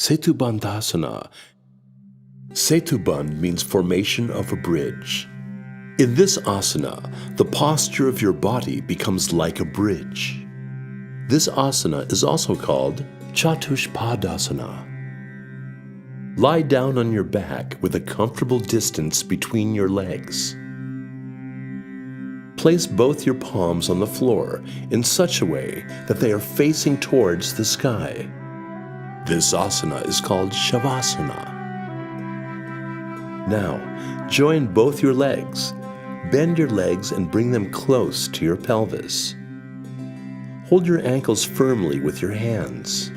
SETU Bandhasana. SETU Bandh means formation of a bridge. In this asana, the posture of your body becomes like a bridge. This asana is also called Chatushpadasana. Lie down on your back with a comfortable distance between your legs. Place both your palms on the floor in such a way that they are facing towards the sky. This asana is called Shavasana. Now, join both your legs. Bend your legs and bring them close to your pelvis. Hold your ankles firmly with your hands.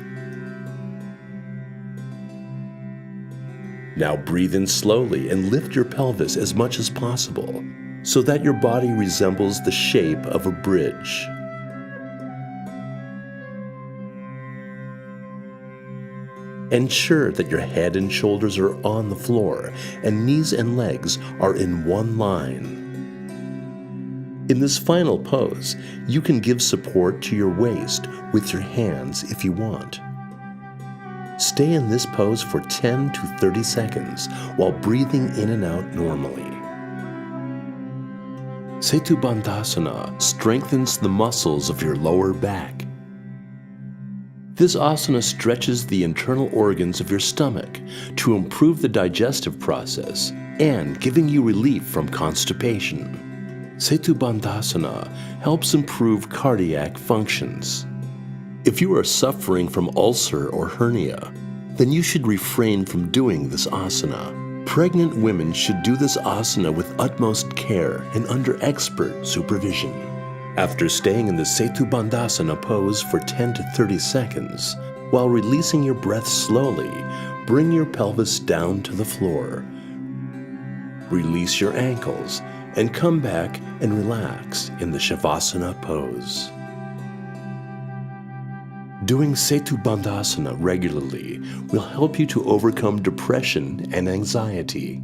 Now breathe in slowly and lift your pelvis as much as possible so that your body resembles the shape of a bridge. Ensure that your head and shoulders are on the floor and knees and legs are in one line. In this final pose, you can give support to your waist with your hands if you want. Stay in this pose for 10 to 30 seconds while breathing in and out normally. SETU Bandhasana strengthens the muscles of your lower back. This asana stretches the internal organs of your stomach to improve the digestive process and giving you relief from constipation. SETU Bandhasana helps improve cardiac functions. If you are suffering from ulcer or hernia, then you should refrain from doing this asana. Pregnant women should do this asana with utmost care and under expert supervision. After staying in the SETU Bandhasana pose for 10 to 30 seconds, while releasing your breath slowly, bring your pelvis down to the floor. Release your ankles and come back and relax in the Shavasana pose. Doing SETU Bandhasana regularly will help you to overcome depression and anxiety.